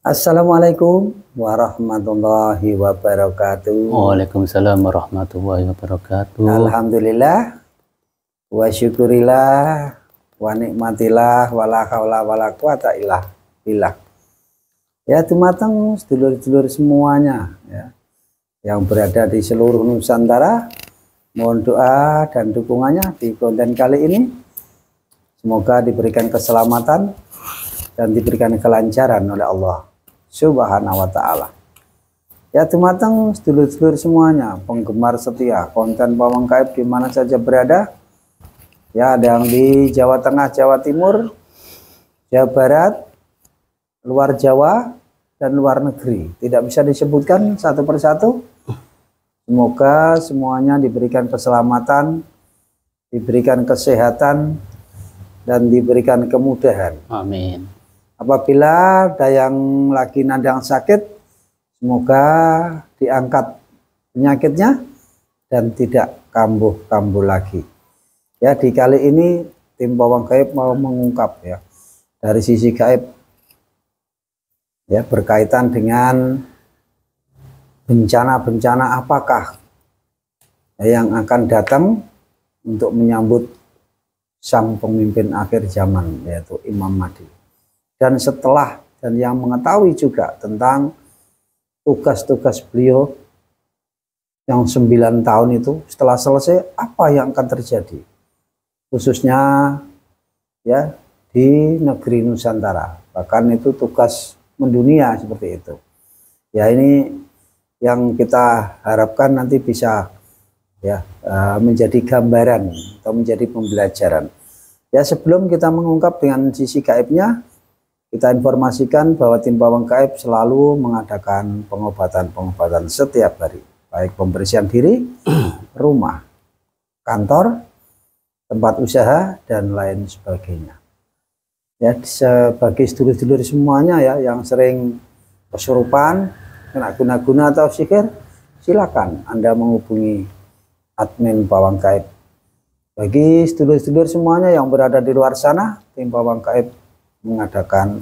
Assalamualaikum warahmatullahi wabarakatuh. Waalaikumsalam warahmatullahi wabarakatuh. Alhamdulillah wa syukurillah wa nikmatillah wala haula wala quwata illa billah. Ya dumateng sedulur-sedulur semuanya ya, yang berada di seluruh Nusantara, mohon doa dan dukungannya di konten kali ini. Semoga diberikan keselamatan dan diberikan kelancaran oleh Allah Subhanahu wa ta'ala. Ya dumateng sedulur-sedulur semuanya, penggemar setia konten Pawang Gaib di mana saja berada. Ya, ada yang di Jawa Tengah, Jawa Timur, Jawa Barat, luar Jawa, dan luar negeri. Tidak bisa disebutkan satu persatu. Semoga semuanya diberikan keselamatan, diberikan kesehatan, dan diberikan kemudahan. Amin. Apabila ada yang lagi nadang sakit, semoga diangkat penyakitnya dan tidak kambuh-kambuh lagi. Ya, di kali ini tim Pawang Gaib mau mengungkap ya dari sisi gaib ya berkaitan dengan bencana-bencana apakah yang akan datang untuk menyambut sang pemimpin akhir zaman, yaitu Imam Mahdi. Dan setelah dan yang mengetahui juga tentang tugas-tugas beliau yang 9 tahun itu, setelah selesai apa yang akan terjadi, khususnya ya di negeri Nusantara, bahkan itu tugas mendunia seperti itu. Ya, ini yang kita harapkan nanti bisa ya menjadi gambaran atau menjadi pembelajaran. Ya, sebelum kita mengungkap dengan sisi gaibnya, kita informasikan bahwa tim Pawang Gaib selalu mengadakan pengobatan-pengobatan setiap hari, baik pembersihan diri, rumah, kantor, tempat usaha, dan lain sebagainya. Ya, sebagai sedulur-sedulur semuanya ya yang sering kesurupan, kena guna-guna atau sihir, silakan Anda menghubungi admin Pawang Gaib. Bagi sedulur-sedulur semuanya yang berada di luar sana, tim Pawang Gaib mengadakan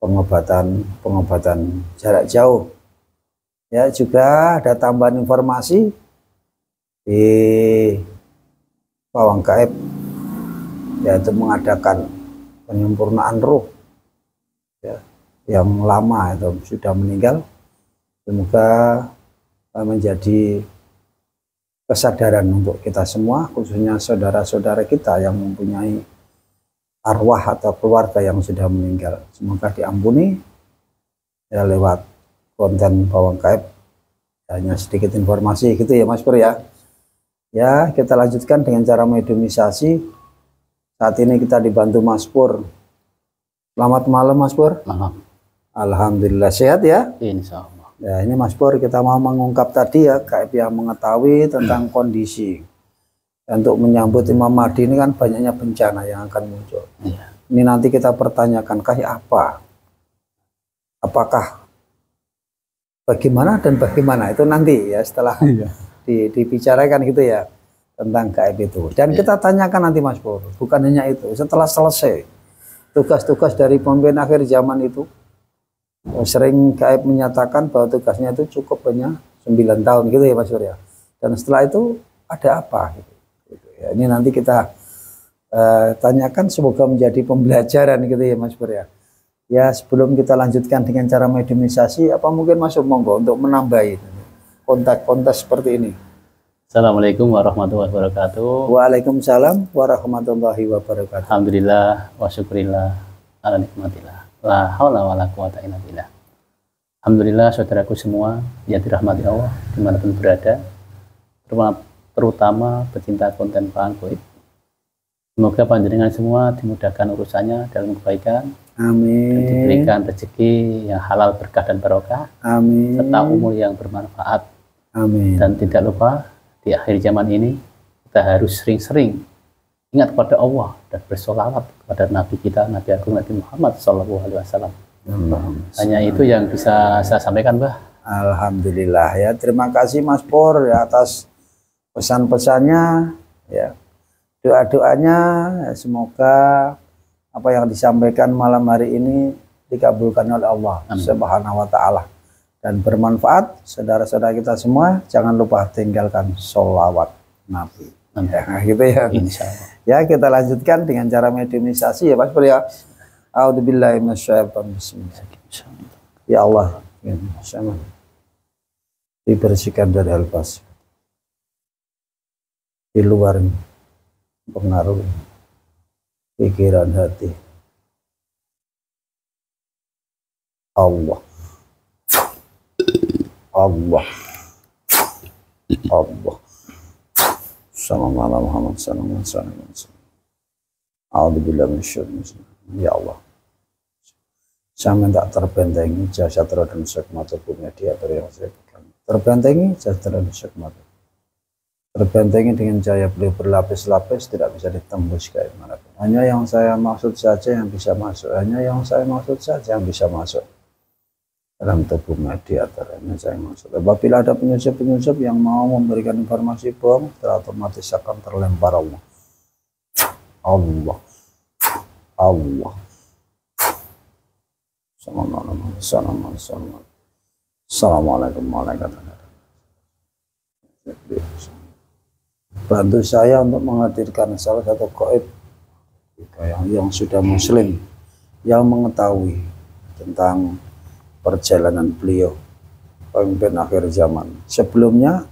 pengobatan jarak jauh. Ya, juga ada tambahan informasi di Pawang Gaib, yaitu mengadakan penyempurnaan ruh ya, yang lama itu sudah meninggal. Semoga menjadi kesadaran untuk kita semua, khususnya saudara-saudara kita yang mempunyai arwah atau keluarga yang sudah meninggal. Semoga diampuni ya lewat konten Pawang Gaib. Hanya sedikit informasi gitu ya Mas Pur ya. Ya, kita lanjutkan dengan cara mediumisasi. Saat ini kita dibantu Mas Pur. Selamat malam Mas Pur. Malam. Alhamdulillah sehat ya. Insya Allah. Ya, ini Mas Pur kita mau mengungkap tadi ya gaib yang mengetahui tentang kondisi. Untuk menyambut Imam Mahdi ini kan banyaknya bencana yang akan muncul. Ya. Ini nanti kita pertanyakan kayak apa? Apakah bagaimana dan bagaimana itu nanti ya setelah dibicarakan gitu ya tentang gaib itu. Dan kita tanyakan nanti Mas Pur, bukan hanya itu. Setelah selesai tugas-tugas dari pemimpin akhir zaman itu, sering gaib menyatakan bahwa tugasnya itu cukup hanya 9 tahun gitu ya Mas Pur ya. Dan setelah itu ada apa gitu. Ya, ini nanti kita tanyakan, semoga menjadi pembelajaran gitu ya Mas Pur ya. Ya, sebelum kita lanjutkan dengan cara mediumisasi, apa mungkin Mas Pur monggo untuk menambahi kontak-kontak seperti ini. Assalamualaikum warahmatullahi wabarakatuh. Waalaikumsalam warahmatullahi wabarakatuh. Alhamdulillah wa syukurillah ala nikmatillah. La haula wala quwata illa billah. Alhamdulillah saudaraku semua yang dirahmati Allah dimanapun berada, terutama pecinta konten Pawang Gaib. Semoga panjenengan semua dimudahkan urusannya dalam kebaikan. Amin. Diberikan rezeki yang halal, berkah dan barokah. Amin. Serta umur yang bermanfaat. Amin. Dan tidak lupa di akhir zaman ini kita harus sering-sering ingat kepada Allah dan bersolawat kepada Nabi kita, Nabi Agung Nabi Muhammad SAW. Hanya itu yang bisa saya sampaikan, Mbah. Alhamdulillah ya. Terima kasih Mas Pur ya atas pesan-pesannya ya, doa-doanya ya, semoga apa yang disampaikan malam hari ini dikabulkan oleh Allah Amin. Subhanahu wa taala dan bermanfaat. Saudara-saudara kita semua, jangan lupa tinggalkan sholawat Nabi. Amin. Ya, gitu ya. Insya Allah. Ya, kita lanjutkan dengan cara mediumisasi ya Pak Pur ya. A'udzubillahi minasyaitonir rajim. Ya Allah, ya, sama. Dibersihkan dari al-fas. Di luar pengaruh pikiran hati. Allah. Allah. Allah. Sallallahu alaihi Muhammad sallallahu alaihi wasallam. A'udzubillahi minasyaitonir. Ya Allah. Saya minta terbentengi jasa dan sukma tubuh mediator yang saya pegang. Terbentengi jasa dan sukma. Terbentengi dengan cahaya beliau berlapis-lapis, tidak bisa ditembus kayak manapun. Hanya yang saya maksud saja yang bisa masuk. Hanya yang saya maksud saja yang bisa masuk dalam tubuh mediator. Hanya saya maksud. Apabila ada penyusup-penyusup yang mau memberikan informasi bohong, otomatis akan terlempar Allah. Allah. Allah. Assalamualaikum warahmatullahi wabarakatuh. Bantu saya untuk menghadirkan salah satu gaib yang sudah muslim, yang mengetahui tentang perjalanan beliau pemimpin akhir zaman. Sebelumnya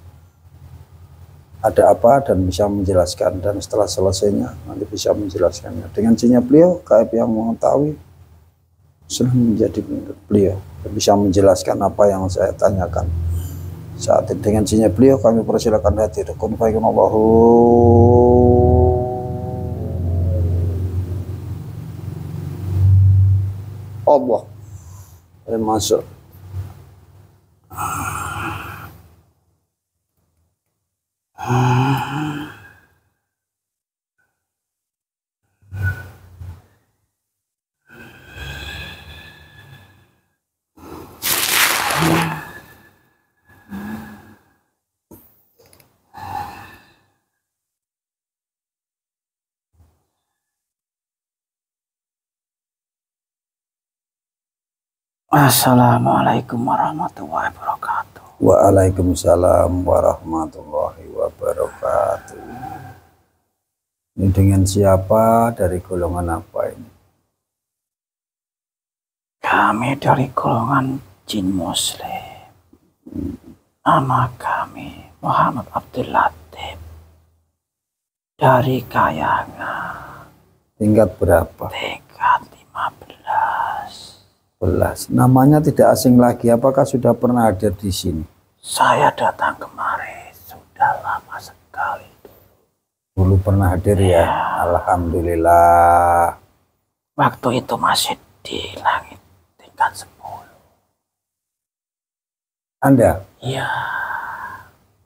ada apa dan bisa menjelaskan, dan setelah selesainya nanti bisa menjelaskannya. Dengan jinnya beliau, gaib yang mengetahui sudah menjadi beliau dan bisa menjelaskan apa yang saya tanyakan. Saat ini dengan jinnya beliau kami persilakan hadir. Kun fayakun Allahu. Allah. Dan masuk. Assalamualaikum warahmatullahi wabarakatuh. Waalaikumsalam warahmatullahi wabarakatuh. Ini dengan siapa, dari golongan apa ini? Kami dari golongan jin muslim. Nama kami Muhammad Abdul Latif dari Kayangan. Tingkat berapa? Tingkat 15. Namanya tidak asing lagi. Apakah sudah pernah hadir di sini? Saya datang kemari sudah lama sekali. Dulu pernah hadir ya? Alhamdulillah. Waktu itu masih di langit tingkat 10. Anda? Iya.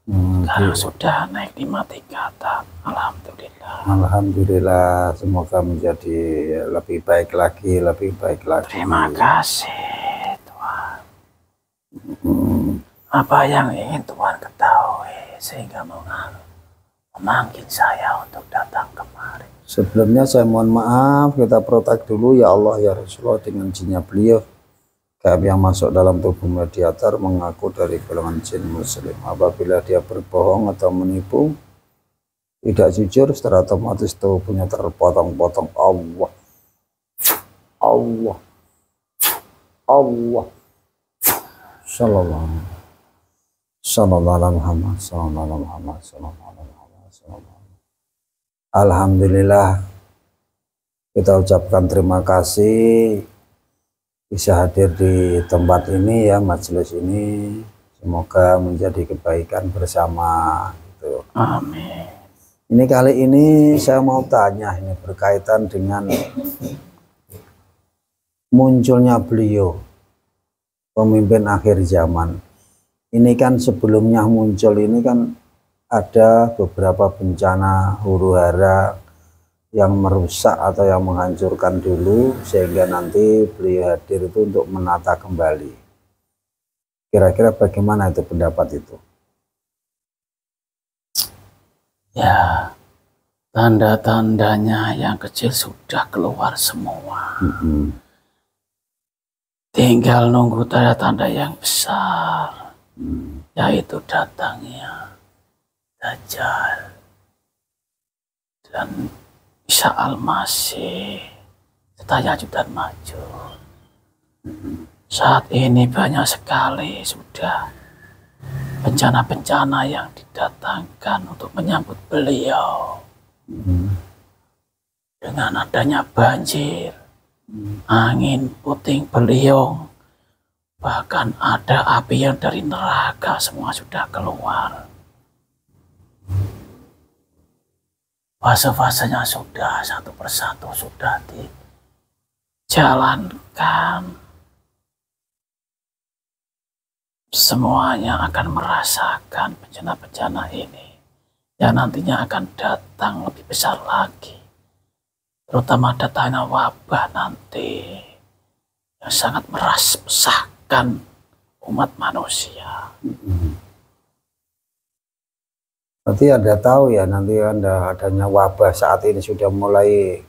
Sekarang sudah naik 5 tingkatan. Alhamdulillah. Alhamdulillah. Semoga menjadi lebih baik lagi, lebih baik lagi. Terima kasih Tuhan. Apa yang ingin Tuhan ketahui sehingga memanggil saya untuk datang kemari? Sebelumnya saya mohon maaf, kita protek dulu ya Allah ya Rasulullah dengan jinnya beliau. Gaib yang masuk dalam tubuh mediator mengaku dari golongan jin muslim. Apabila dia berbohong atau menipu, tidak jujur, secara otomatis tubuhnya terpotong-potong. Allah. Allah. Allah. Sallallahu alaihi Muhammad. Sallallahu alaihi Muhammad. Sallallahu alaihi Muhammad. Alhamdulillah. Kita ucapkan terima kasih bisa hadir di tempat ini ya, majelis ini. Semoga menjadi kebaikan bersama gitu. Amin. Ini kali ini saya mau tanya, ini berkaitan dengan munculnya beliau pemimpin akhir zaman. Ini kan sebelumnya muncul ini kan ada beberapa bencana huru-hara yang merusak atau yang menghancurkan dulu, sehingga nanti beliau hadir itu untuk menata kembali. Kira-kira bagaimana itu pendapat itu? Ya, tanda-tandanya yang kecil sudah keluar semua. Tinggal nunggu tanda-tanda yang besar, yaitu datangnya Dajjal dan Isa Al-Masih serta Ya'juj dan Ma'juj. Saat ini banyak sekali sudah bencana-bencana yang didatangkan untuk menyambut beliau. Dengan adanya banjir, angin puting beliung, bahkan ada api yang dari neraka semua sudah keluar. Fase-fasenya sudah satu persatu sudah dijalankan. Semuanya akan merasakan bencana-bencana ini yang nantinya akan datang lebih besar lagi. Terutama datangnya wabah nanti yang sangat merasahkan umat manusia. Berarti Anda tahu ya, nanti adanya wabah saat ini sudah mulai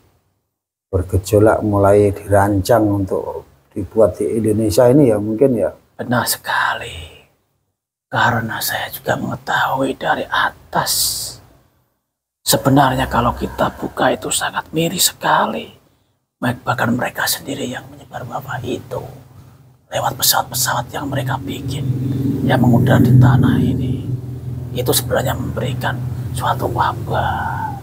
bergejolak, mulai dirancang untuk dibuat di Indonesia ini ya, mungkin ya. Benar sekali, karena saya juga mengetahui dari atas. Sebenarnya kalau kita buka itu sangat miris sekali. Bahkan mereka sendiri yang menyebar wabah itu lewat pesawat-pesawat yang mereka bikin, yang mengudara di tanah ini. Itu sebenarnya memberikan suatu wabah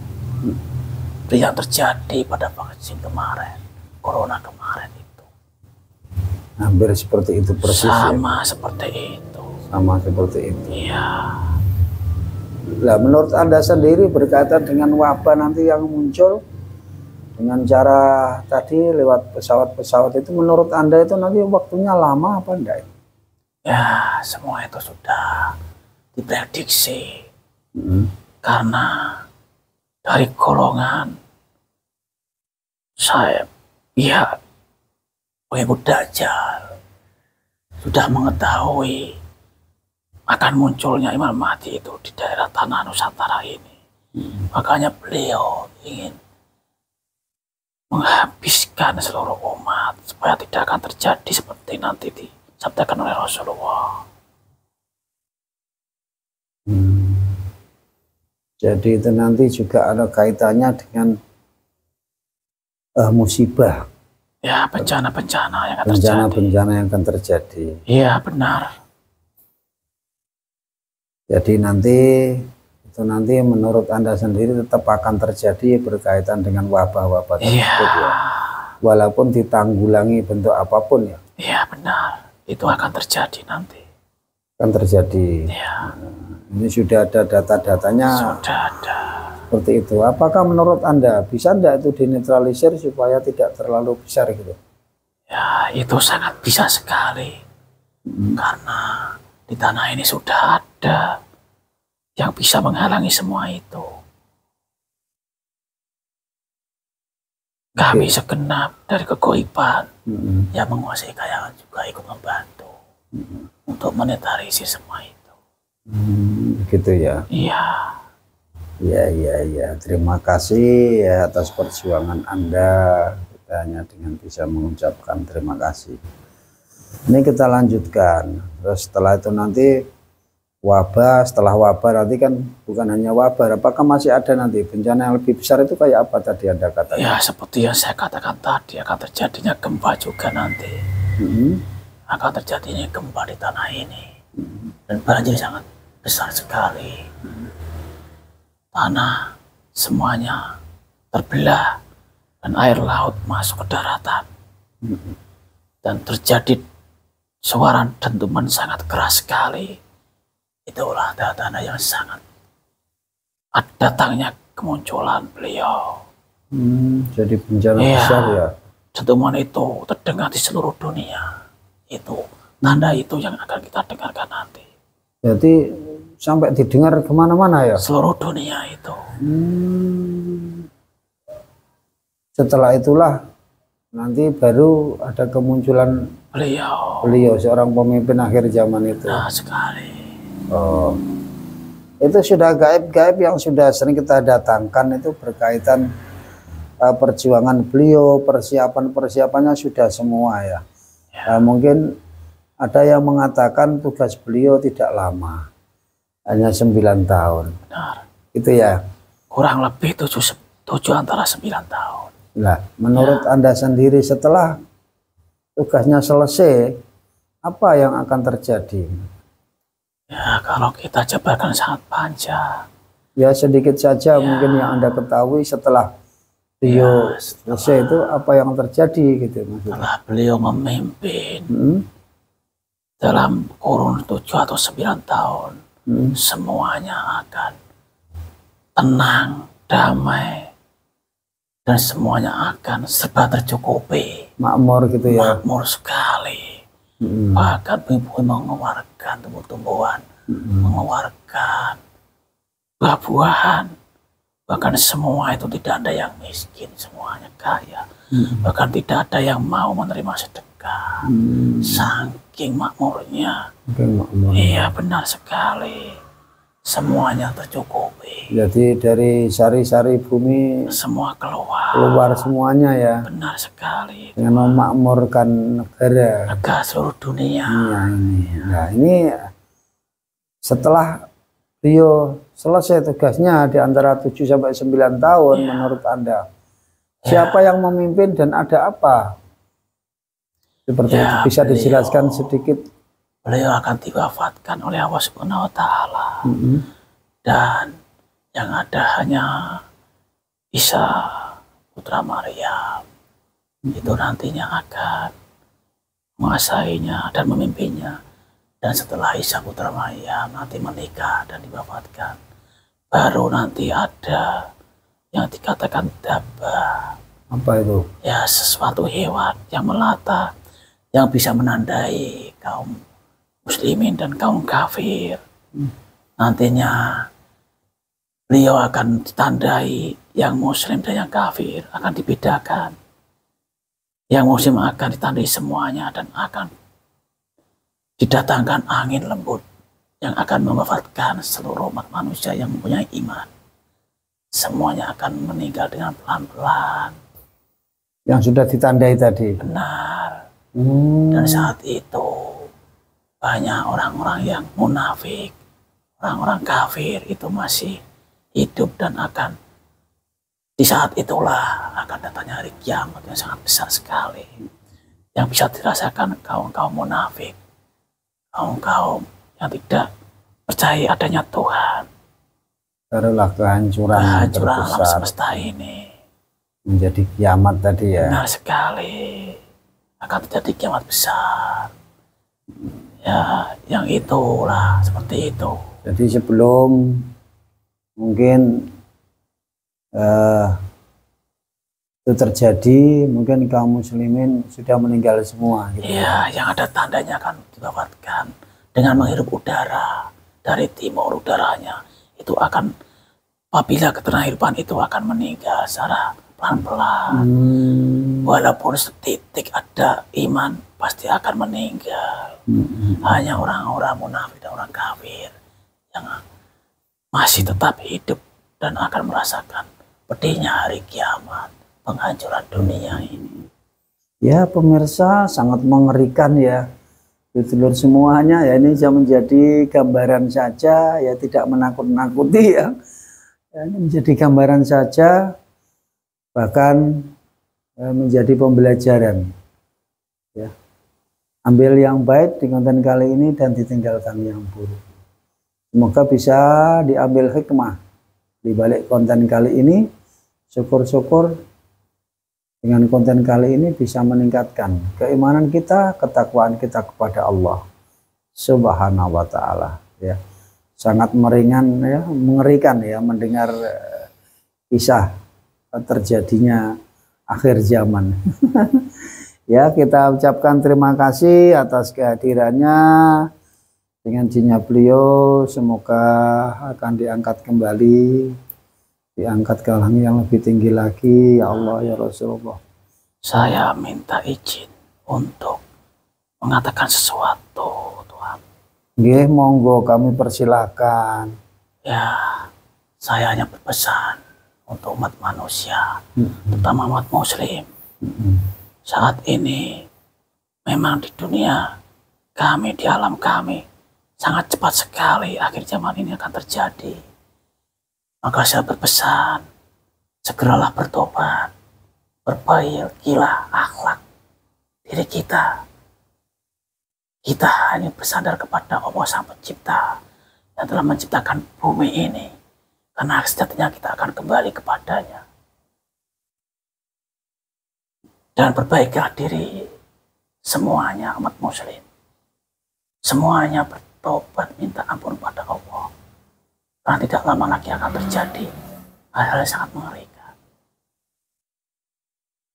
yang terjadi pada vaksin kemarin, corona kemarin itu. Hampir seperti itu persis. Sama ya? Seperti itu. Sama seperti itu. Iya. Nah, menurut Anda sendiri berkaitan dengan wabah nanti yang muncul dengan cara tadi lewat pesawat-pesawat itu, menurut Anda itu nanti waktunya lama apa enggak? Ya, semua itu sudah diprediksi. Karena dari golongan saya, ya, pengikut Dajjal sudah mengetahui akan munculnya Imam Mahdi itu di daerah tanah Nusantara ini. Makanya beliau ingin menghabiskan seluruh umat supaya tidak akan terjadi seperti nanti disabdakan oleh Rasulullah. Jadi itu nanti juga ada kaitannya dengan musibah. Ya, bencana-bencana yang akan terjadi. Bencana-bencana yang akan terjadi. Iya, benar. Jadi nanti menurut Anda sendiri tetap akan terjadi berkaitan dengan wabah-wabah tersebut ya. Walaupun ditanggulangi bentuk apapun ya. Iya, benar. Itu akan terjadi nanti. Akan terjadi. Iya. Ini sudah ada data-datanya. Sudah ada. Seperti itu. Apakah menurut Anda bisa enggak itu dinetralisir supaya tidak terlalu besar gitu? Ya, itu sangat bisa sekali. Karena di tanah ini sudah ada yang bisa menghalangi semua itu. Kami segenap dari kegoiban yang menguasai kayangan juga ikut membantu untuk menetralisir semua itu. Gitu ya. Iya. Ya. Terima kasih ya atas perjuangan Anda. Kita hanya dengan bisa mengucapkan terima kasih. Ini kita lanjutkan. Terus setelah itu nanti wabah, setelah wabah nanti kan bukan hanya wabah, apakah masih ada nanti bencana yang lebih besar itu kayak apa tadi Anda katakan? Ya, seperti yang saya katakan tadi, akan terjadinya gempa juga nanti. Akan terjadinya gempa di tanah ini. Dan banjir sangat besar sekali. Tanah semuanya terbelah dan air laut masuk ke daratan. Dan terjadi suara dentuman sangat keras sekali. Itulah tanda-tanda yang sangat datangnya kemunculan beliau. Jadi bencana besar ya. Dentuman itu terdengar di seluruh dunia. Itu tanda itu yang akan kita dengarkan nanti. Jadi sampai didengar kemana-mana ya? Seluruh dunia itu. Setelah itulah nanti baru ada kemunculan beliau seorang pemimpin akhir zaman itu. Nah, sekali. Oh, itu sudah gaib-gaib yang sudah sering kita datangkan itu berkaitan perjuangan beliau, persiapan-persiapannya sudah semua ya. Nah, mungkin ada yang mengatakan tugas beliau tidak lama, hanya 9 tahun. Benar. Itu ya. Kurang lebih 7 antara 9 tahun. Nah, menurut Anda sendiri setelah tugasnya selesai, apa yang akan terjadi? Ya, kalau kita jabarkan sangat panjang. Ya, sedikit saja mungkin yang Anda ketahui setelah beliau selesai itu apa yang terjadi gitu maksudnya. Setelah beliau memimpin dalam kurun 7 atau 9 tahun, semuanya akan tenang, damai, dan semuanya akan serba tercukupi. Makmur gitu ya. Makmur sekali. Bahkan bumi mengeluarkan tumbuh-tumbuhan, mengeluarkan buah-buahan. Bahkan semua itu tidak ada yang miskin, semuanya kaya. Bahkan tidak ada yang mau menerima sedekah. Saking makmurnya. Iya, benar sekali. Semuanya tercukupi. Jadi dari sari-sari bumi semua keluar semuanya ya. Benar sekali. Dengan memakmurkan negara seluruh dunia. Nah, ini setelah beliau selesai tugasnya di antara 7 sampai 9 tahun menurut Anda. Siapa yang memimpin dan ada apa? Seperti itu bisa dijelaskan sedikit. Beliau akan diwafatkan oleh Allah Subhanahu wa Ta'ala. Dan yang ada hanya Isa putra Maryam. Itu nantinya akan menguasainya dan memimpinnya. Dan setelah Isa putra Maryam nanti menikah dan diwafatkan, baru nanti ada yang dikatakan dabba. Apa itu? Ya, sesuatu hewan yang melata, yang bisa menandai kaum muslimin dan kaum kafir. Nantinya beliau akan ditandai yang muslim dan yang kafir, akan dibedakan. Yang muslim akan ditandai semuanya dan akan didatangkan angin lembut yang akan mewafatkan seluruh umat manusia yang mempunyai iman. Semuanya akan meninggal dengan pelan-pelan. Yang sudah ditandai tadi. Benar. Dan saat itu banyak orang-orang yang munafik, orang-orang kafir itu masih hidup dan akan di saat itulah akan datangnya hari kiamat yang sangat besar sekali. Yang bisa dirasakan kaum-kaum munafik, kaum-kaum yang tidak percaya adanya Tuhan. Barulah kehancuran alam semesta ini. Menjadi kiamat tadi ya. Benar sekali. Akan terjadi kiamat besar. Ya, yang itulah seperti itu. Jadi sebelum mungkin itu terjadi, mungkin kaum muslimin sudah meninggal semua. Gitu ya, yang ada tandanya akan diwafatkan dengan menghirup udara dari timur udaranya. Itu akan, apabila keterhirupan itu akan meninggal secara pelan-pelan. Walaupun setitik ada iman, pasti akan meninggal. Hanya orang-orang munafik dan orang kafir yang masih tetap hidup dan akan merasakan pedihnya hari kiamat, penghancuran dunia ini. Ya, pemirsa, sangat mengerikan ya. Dulur semuanya ya, ini bisa menjadi gambaran saja ya, tidak menakut-nakuti ya. Ini menjadi gambaran saja, bahkan menjadi pembelajaran ya. Ambil yang baik di konten kali ini dan ditinggalkan yang buruk. Semoga bisa diambil hikmah di balik konten kali ini. Syukur-syukur dengan konten kali ini bisa meningkatkan keimanan kita, ketakwaan kita kepada Allah Subhanahu wa Ta'ala ya. Sangat meringan ya, mengerikan ya mendengar kisah terjadinya akhir zaman. Ya, kita ucapkan terima kasih atas kehadirannya. Dengan jinnya beliau semoga akan diangkat kembali, diangkat ke langit yang lebih tinggi lagi ya Allah ya Rasulullah. Saya minta izin untuk mengatakan sesuatu, Tuhan. Nggih, monggo, kami persilahkan. Ya, saya hanya berpesan untuk umat manusia, terutama umat muslim. Saat ini memang di dunia kami, di alam kami, sangat cepat sekali akhir zaman ini akan terjadi. Maka saya berpesan, segeralah bertobat, perbaikilah akhlak diri kita. Kita hanya bersandar kepada Allah Sang Pencipta yang telah menciptakan bumi ini, karena sejatinya kita akan kembali kepadanya. Dan perbaikilah diri semuanya umat muslim. Semuanya bertobat minta ampun pada Allah. Karena tidak lama lagi akan terjadi hal-hal yang sangat mengerikan.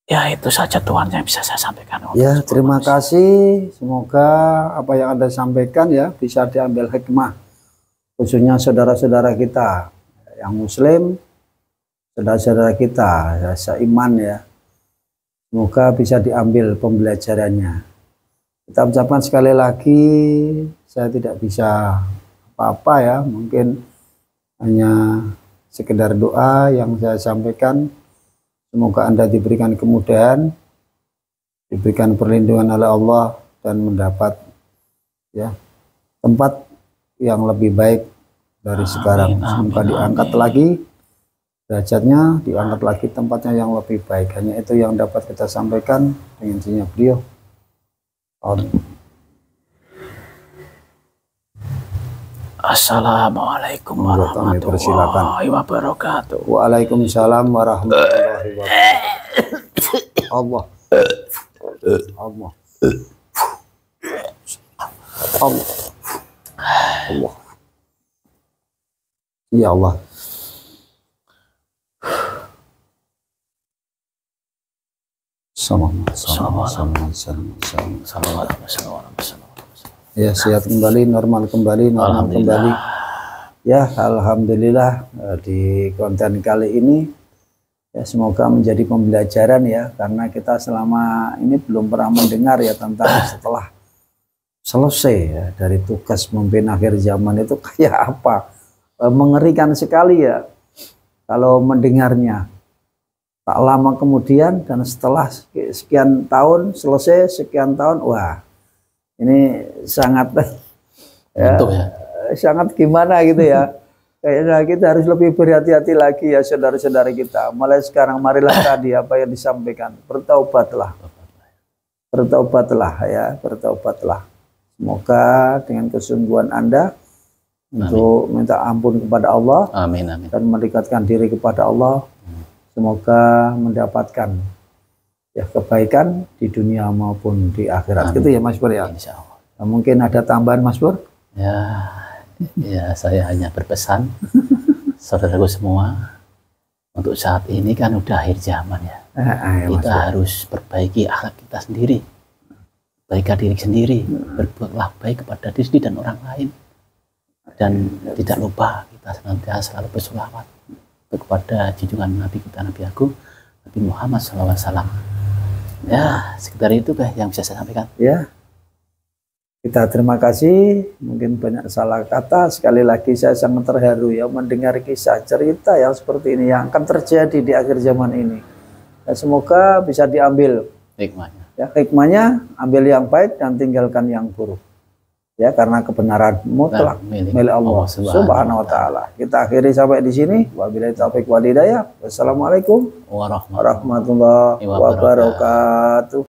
Ya, itu saja Tuhan yang bisa saya sampaikan. Ya, terima kasih. Semoga apa yang Anda sampaikan ya bisa diambil hikmah, khususnya saudara-saudara kita yang muslim, saudara-saudara kita ya, seiman ya. Semoga bisa diambil pembelajarannya. Kita ucapkan sekali lagi, saya tidak bisa apa-apa ya, mungkin hanya sekedar doa yang saya sampaikan. Semoga Anda diberikan kemudahan, diberikan perlindungan oleh Allah, dan mendapat ya tempat yang lebih baik dari sekarang. Semoga diangkat lagi derajatnya, diangkat lagi tempatnya yang lebih baik. Hanya itu yang dapat kita sampaikan dengan izin beliau. Assalamualaikum warahmatullahi wabarakatuh. Waalaikumsalam warahmatullahi wabarakatuh. Allah. Allah. Allah. Allah. Ya Allah. Ya, sehat kembali, normal kembali, normal kembali. Ya, alhamdulillah di konten kali ini ya semoga menjadi pembelajaran ya, karena kita selama ini belum pernah mendengar ya tentang setelah selesai ya dari tugas memimpin akhir zaman itu kayak apa. Mengerikan sekali ya kalau mendengarnya. Tak lama kemudian dan setelah sekian tahun selesai, sekian tahun, wah ini sangat ya, sangat gimana gitu ya. Kayaknya kita harus lebih berhati-hati lagi ya saudara-saudara kita. Mulai sekarang marilah tadi apa yang disampaikan, bertaubatlah. Bertaubatlah ya, bertaubatlah. Semoga dengan kesungguhan Anda untuk minta ampun kepada Allah, amin, amin, dan mendekatkan diri kepada Allah, semoga mendapatkan ya kebaikan di dunia maupun di akhirat. Gitu ya Mas Pur ya. Insya Allah. Nah, mungkin ada tambahan Mas Pur? Ya, ya saya hanya berpesan saudaraku semua, untuk saat ini kan udah akhir zaman ya. Kita harus perbaiki akhlak kita sendiri, baikkan diri sendiri, berbuatlah baik kepada diri sendiri dan orang lain, dan tidak lupa kita senantiasa selalu bersolawat kepada junjungan Nabi kita, Nabi Agung Nabi Muhammad SAW. Ya, sekitar itu yang bisa saya sampaikan. Ya, kita terima kasih. Mungkin banyak salah kata. Sekali lagi saya sangat terharu ya mendengar kisah cerita yang seperti ini yang akan terjadi di akhir zaman ini. Dan semoga bisa diambil hikmahnya. Ya, hikmahnya ambil yang baik dan tinggalkan yang buruk. Ya, karena kebenaran mutlak milik Allah Subhanahu wa taala. Kita akhiri sampai di sini. Wabillahi taufiq wal hidayah. Wassalamualaikum warahmatullahi wabarakatuh.